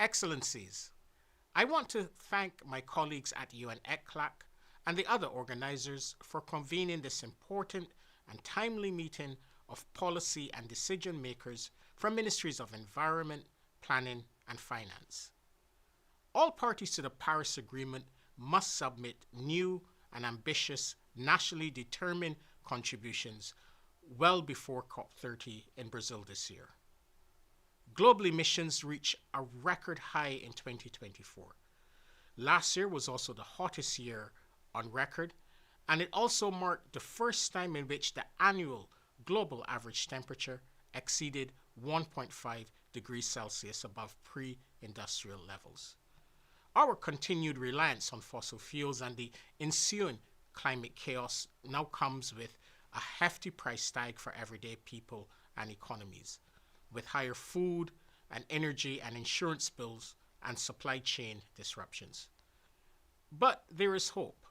Excellencies, I want to thank my colleagues at UN ECLAC and the other organizers for convening this important and timely meeting of policy and decision makers from ministries of environment, planning, and finance. All parties to the Paris Agreement must submit new and ambitious nationally determined contributions well before COP30 in Brazil this year. Global emissions reached a record high in 2024. Last year was also the hottest year on record, and it also marked the first time in which the annual global average temperature exceeded 1.5 degrees Celsius above pre-industrial levels. Our continued reliance on fossil fuels and the ensuing climate chaos now comes with a hefty price tag for everyday people and economies, with higher food and energy and insurance bills and supply chain disruptions. But there is hope.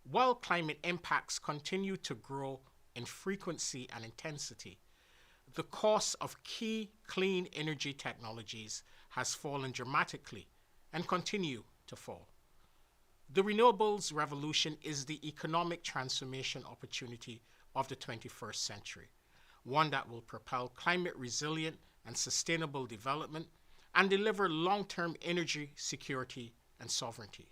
While climate impacts continue to grow in frequency and intensity, the cost of key clean energy technologies has fallen dramatically and continue to fall. The renewables revolution is the economic transformation opportunity of the 21st century, one that will propel climate resilient and sustainable development and deliver long-term energy security and sovereignty.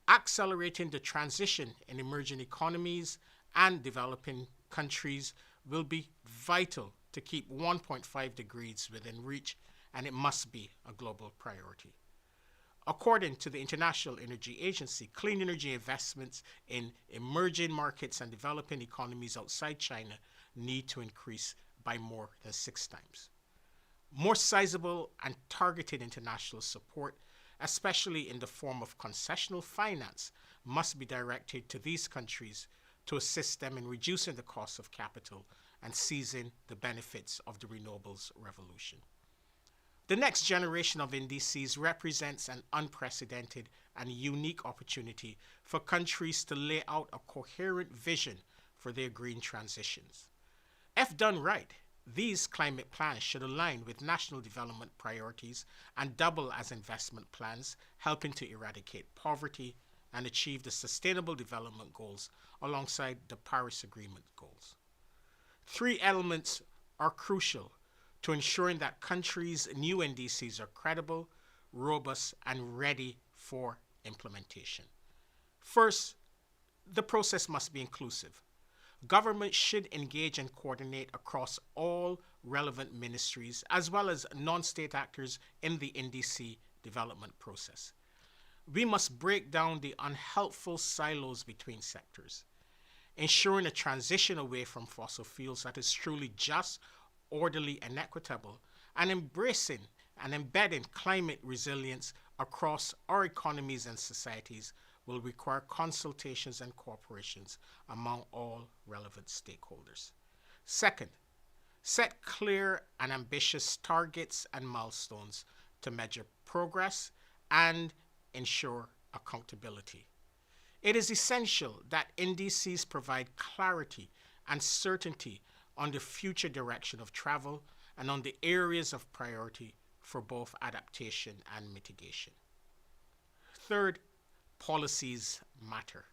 Accelerating the transition in emerging economies and developing countries will be vital to keep 1.5 degrees within reach, and it must be a global priority. According to the International Energy Agency, clean energy investments in emerging markets and developing economies outside China need to increase by more than 6 times. More sizable and targeted international support, especially in the form of concessional finance, must be directed to these countries to assist them in reducing the cost of capital and seizing the benefits of the renewables revolution. The next generation of NDCs represents an unprecedented and unique opportunity for countries to lay out a coherent vision for their green transitions. If done right, these climate plans should align with national development priorities and double as investment plans, helping to eradicate poverty and achieve the Sustainable Development Goals alongside the Paris Agreement goals. 3 elements are crucial to ensuring that countries' new NDCs are credible, robust, and ready for implementation. First, the process must be inclusive. Governments should engage and coordinate across all relevant ministries as well as non-state actors in the NDC development process. We must break down the unhelpful silos between sectors, ensuring a transition away from fossil fuels that is truly just, orderly, and equitable, and embracing and embedding climate resilience across our economies and societies will require consultations and cooperations among all relevant stakeholders. Second, set clear and ambitious targets and milestones to measure progress and ensure accountability. It is essential that NDCs provide clarity and certainty on the future direction of travel and on the areas of priority for both adaptation and mitigation. Third, policies matter.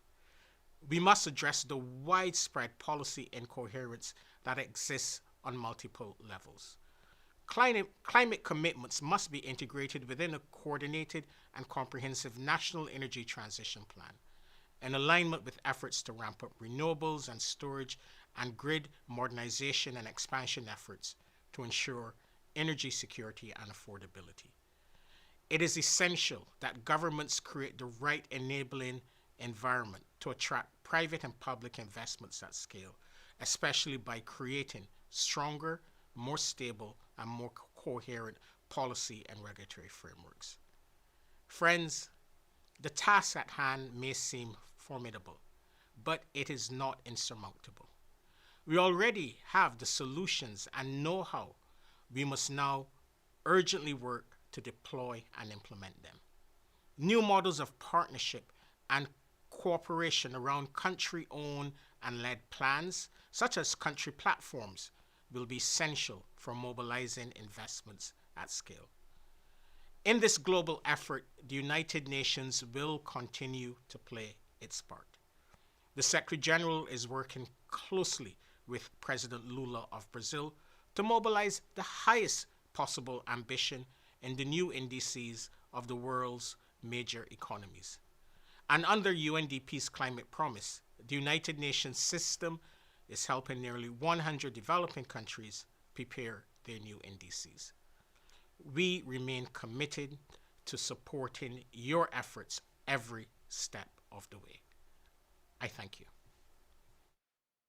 We must address the widespread policy incoherence that exists on multiple levels. Climate commitments must be integrated within a coordinated and comprehensive national energy transition plan, in alignment with efforts to ramp up renewables and storage and grid modernization and expansion efforts to ensure energy security and affordability. It is essential that governments create the right enabling environment to attract private and public investments at scale, especially by creating stronger, more stable, and more coherent policy and regulatory frameworks. Friends, the task at hand may seem formidable, but it is not insurmountable. We already have the solutions and know-how. We must now urgently work to deploy and implement them. New models of partnership and cooperation around country-owned and led plans, such as country platforms, will be essential for mobilizing investments at scale. In this global effort, the United Nations will continue to play its part. The Secretary General is working closely with President Lula of Brazil to mobilize the highest possible ambition in the new indices of the world's major economies. And under UNDP's climate promise, the United Nations system is helping nearly 100 developing countries prepare their new indices. We remain committed to supporting your efforts every step of the way. I thank you.